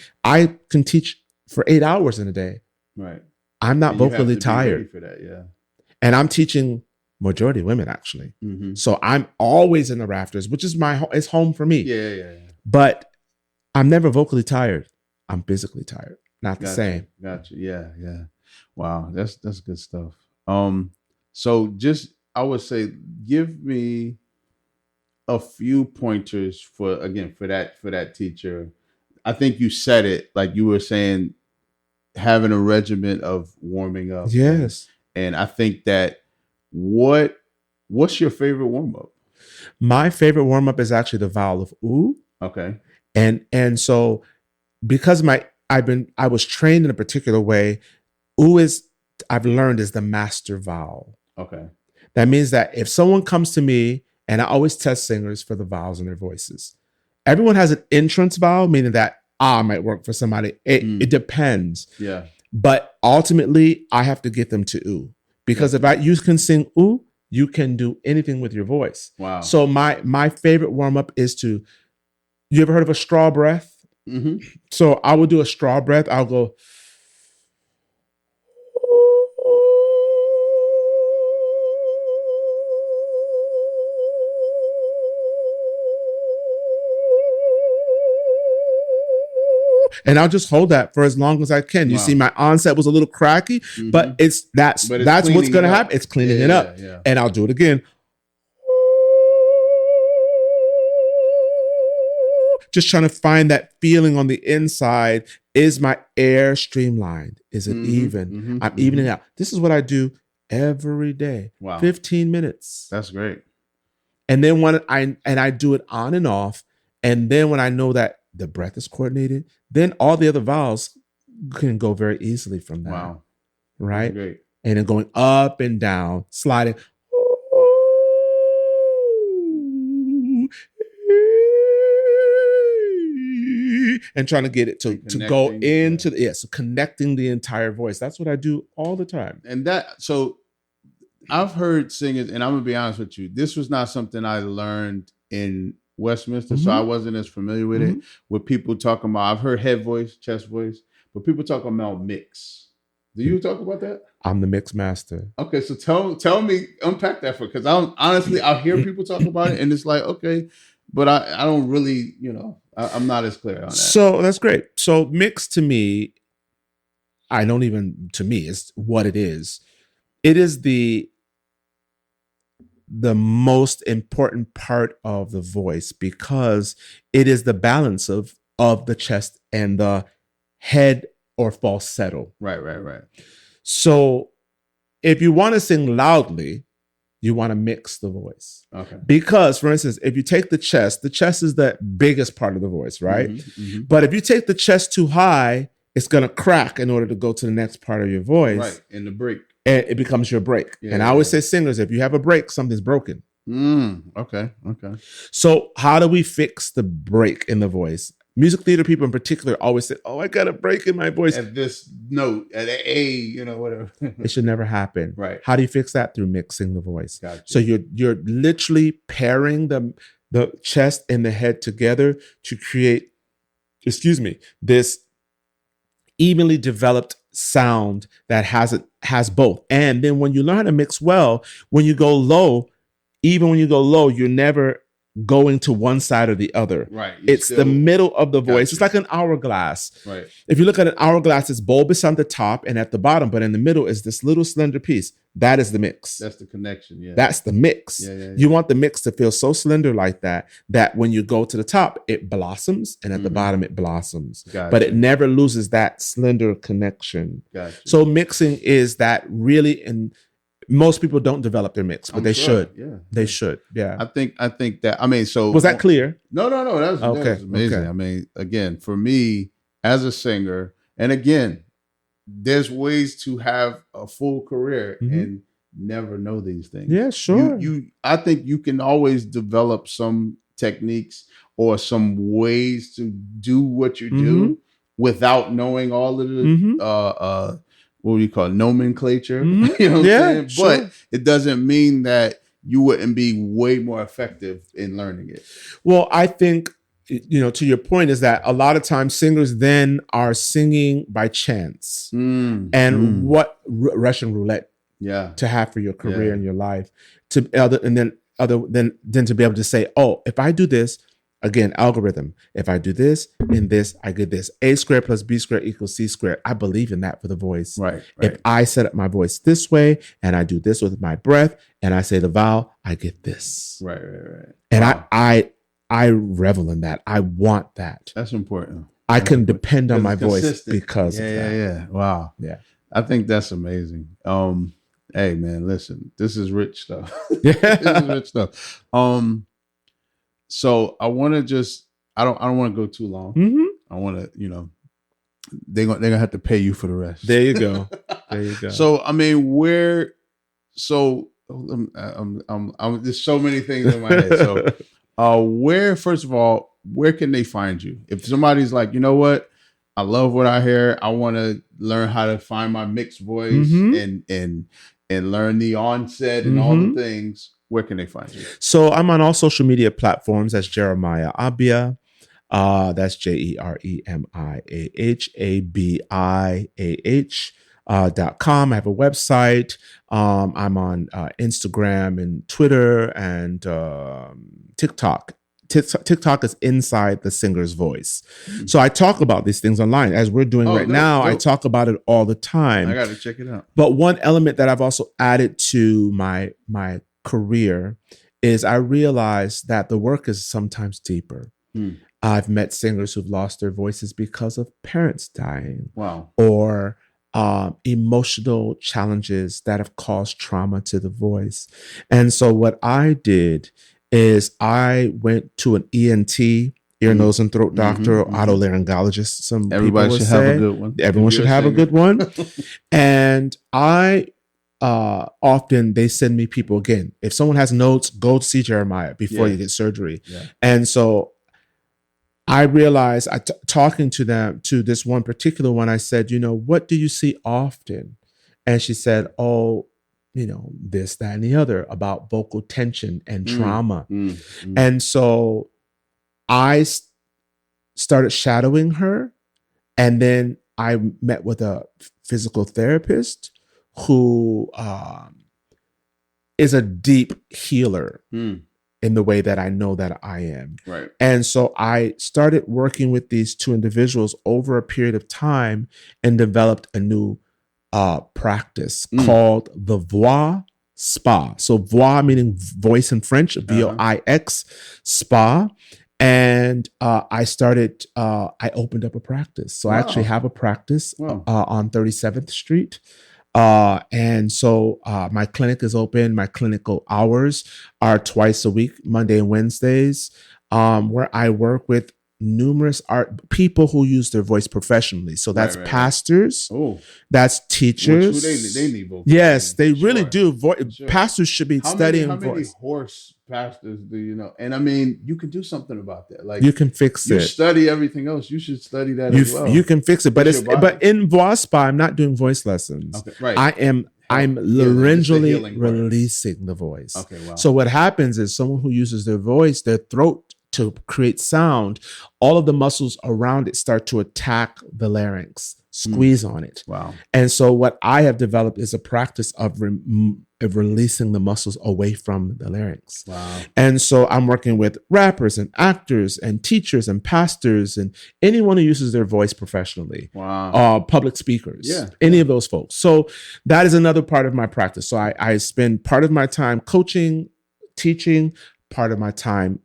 can teach for 8 hours in a day? Right. I'm not vocally tired. For that, yeah. And I'm teaching majority women, actually. So I'm always in the rafters, which is it's home for me. Yeah. But I'm never vocally tired. I'm physically tired. not the same. Gotcha. Yeah, yeah. Wow, that's good stuff. So just I would say, give me a few pointers for that teacher. I think you said it, like you were saying, having a regimen of warming up. Yes. And I think that what's your favorite warm up? My favorite warm up is actually the vowel of oo. Okay. And so because I was trained in a particular way, oo I've learned is the master vowel. Okay. That means that if someone comes to me, and I always test singers for the vowels in their voices. Everyone has an entrance vowel, meaning that might work for somebody. It depends. Yeah. But ultimately, I have to get them to oo. Because if you can sing oo, you can do anything with your voice. Wow. So my favorite warm-up is you ever heard of a straw breath? Mm-hmm. So I will do a straw breath. I'll go. And I'll just hold that for as long as I can. You see, my onset was a little cracky, but that's what's going to happen. It's cleaning it up. Yeah. And I'll do it again. Just trying to find that feeling on the inside. Is my air streamlined? Is it even? I'm evening out. This is what I do every day. Wow. 15 minutes. That's great. And then when I do it on and off, and then when I know that the breath is coordinated, then all the other vowels can go very easily from that. Wow. Right? Great. And then going up and down, sliding. And trying to get it to go into so connecting the entire voice. That's what I do all the time. And so I've heard singers, and I'm gonna be honest with you, this was not something I learned in Westminster, so I wasn't as familiar with it. With people talking about, I've heard head voice, chest voice, but people talking about mix. Do you talk about that? I'm the mix master. Okay, so tell me, unpack that because I'll hear people talk about it, and it's like, okay, but I don't really, I'm not as clear on that. So that's great. So mix to me, it's what it is. It is the most important part of the voice because it is the balance of the chest and the head or falsetto. Right. So if you want to sing loudly, you want to mix the voice. Okay. Because, for instance, if you take the chest is the biggest part of the voice, right? But if you take the chest too high, it's going to crack in order to go to the next part of your voice. Right, in the break. And it becomes your break. And I always say, singers, if you have a break, something's broken. Okay. So how do we fix the break in the voice? Music theater people in particular always say, I got a break in my voice. At this note, at an A, whatever. It should never happen. Right. How do you fix that? Through mixing the voice. Gotcha. So you're literally pairing the chest and the head together to create, this evenly developed sound that has both. And then when you learn how to mix well, when you go low, you're never going to one side or the other. Right. It's the middle of the voice. It's like an hourglass. Right. If you look at an hourglass, it's bulbous on the top and at the bottom, but in the middle is this little slender piece. That is the mix. That's the connection. Yeah. That's the mix. Yeah. You want the mix to feel so slender like that when you go to the top, it blossoms, and at the bottom, it blossoms. Gotcha. But it never loses that slender connection. Gotcha. So mixing is that really, and most people don't develop their mix, but they should. Yeah. They should. Yeah. I think that, so. Was that clear? No. That was amazing. Okay. I mean, again, for me as a singer, and again, there's ways to have a full career and never know these things. Yeah, sure. I think you can always develop some techniques or some ways to do what you do without knowing all of the what do you call it? Nomenclature. You know what I'm saying? Sure. But it doesn't mean that you wouldn't be way more effective in learning it. Well, I think, to your point, is that a lot of times singers then are singing by chance. And what Russian roulette to have for your career and your life, to be able to say, if I do this, Again, algorithm. If I do this and this, I get this. A squared plus B squared equals C squared. I believe in that for the voice. Right. If I set up my voice this way and I do this with my breath and I say the vowel, I get this. Right. And I revel in that. I want that. That's important. I can depend on my voice because of that. Yeah. Wow. Yeah. I think that's amazing. Hey man, listen, this is rich stuff. Yeah. This is rich stuff. So I want to just, I don't want to go too long. Mm-hmm. I want to, they're gonna have to pay you for the rest. There you go. So I mean, there's so many things in my head. So, first of all, where can they find you? If somebody's like, you know what, I love what I hear. I want to learn how to find my mixed voice and learn the onset and all the things. Where can they find you? So I'm on all social media platforms. That's Jeremiah Abiah. That's JeremiahAbiah.com. I have a website. I'm on Instagram and Twitter and TikTok. TikTok is Inside the Singer's Voice. So I talk about these things online as we're doing now. I talk about it all the time. I got to check it out. But one element that I've also added to my career is I realized that the work is sometimes deeper. I've met singers who've lost their voices because of parents dying. Wow. Or emotional challenges that have caused trauma to the voice. And so what I did is I went to an ENT, ear, nose, and throat doctor, otolaryngologist. Some everybody should have a good one. Everyone should have a good one. And I often they send me people again. If someone has notes, go see Jeremiah before you get surgery. Yeah. And so I realized talking to them, to this one particular one, I said, what do you see often? And she said, this, that, and the other about vocal tension and trauma. And so I started shadowing her. And then I met with a physical therapist who is a deep healer in the way that I know that I am. Right. And so I started working with these two individuals over a period of time and developed a new practice called the Voix Spa. So voix meaning voice in French, Voix, spa. And I opened up a practice. So I actually have a practice on 37th Street. And so my clinic is open. My clinical hours are twice a week, Monday and Wednesdays, where I work with numerous people who use their voice professionally. So that's pastors, that's teachers. They need vocal. Yes, they really do. Pastors should be studying voice. How many hoarse pastors do you know? And I mean, you can do something about that. Like you can fix it. You study everything else. You should study that as well. You can fix it, but in Voix Spa, I'm not doing voice lessons. Okay, right. I'm laryngally releasing the voice. Okay, wow. So what happens is someone who uses their voice, their throat to create sound, all of the muscles around it start to attack the larynx, squeeze on it. Wow. And so what I have developed is a practice of releasing the muscles away from the larynx. Wow. And so I'm working with rappers and actors and teachers and pastors and anyone who uses their voice professionally. Wow. Public speakers, any of those folks. So that is another part of my practice. So I spend part of my time coaching, teaching, part of my time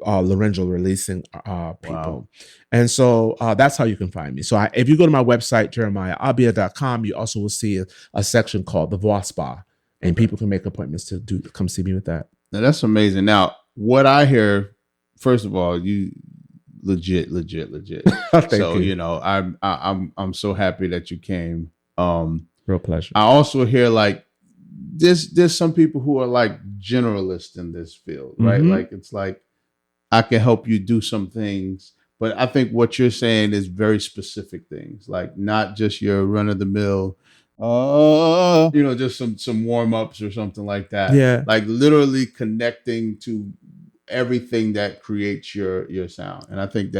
laryngeal releasing people. Wow. And so that's how you can find me. So if you go to my website, JeremiahAbiah.com, you also will see a section called the Voix Spa, and people can make appointments to come see me with that. Now that's amazing. Now, what I hear, first of all, you legit. Thank so you. I'm so happy that you came. Real pleasure. I also hear like there's some people who are like generalists in this field, right? Like it's like I can help you do some things, but I think what you're saying is very specific things, like not just your run of the mill, just some warm ups or something like that. Yeah, like literally connecting to everything that creates your sound, and I think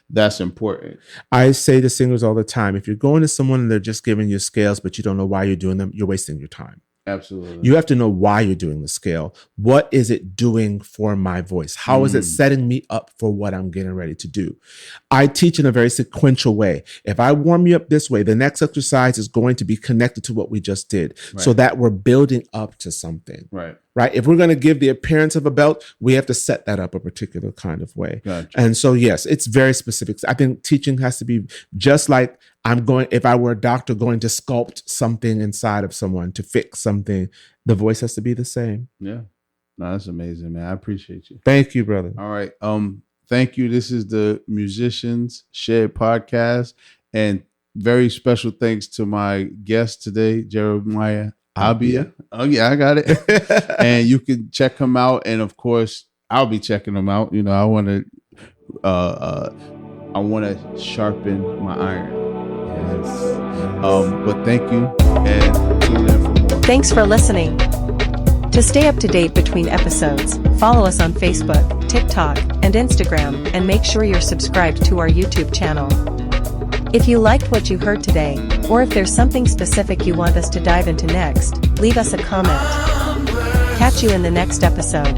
that's important. I say to singers all the time: if you're going to someone and they're just giving you scales, but you don't know why you're doing them, you're wasting your time. Absolutely. You have to know why you're doing the scale. What is it doing for my voice? How is it setting me up for what I'm getting ready to do? I teach in a very sequential way. If I warm you up this way, the next exercise is going to be connected to what we just did, so that we're building up to something. Right. If we're going to give the appearance of a belt, we have to set that up a particular kind of way. Gotcha. And so, yes, it's very specific. I think teaching has to be just like if I were a doctor going to sculpt something inside of someone to fix something, the voice has to be the same. Yeah. No, that's amazing, man. I appreciate you. Thank you, brother. All right. Thank you. This is the Musicians Shared podcast, and very special thanks to my guest today, Jeremiah Abiah. Oh yeah, I got it. And you can check him out, and of course, I'll be checking him out. You know, I want to sharpen my iron. Yes. But thank you, and tune in for more. Thanks for listening. To stay up to date between episodes, follow us on Facebook, TikTok, and Instagram, and make sure you're subscribed to our YouTube channel. If you liked what you heard today, or if there's something specific you want us to dive into next, leave us a comment. Catch you in the next episode.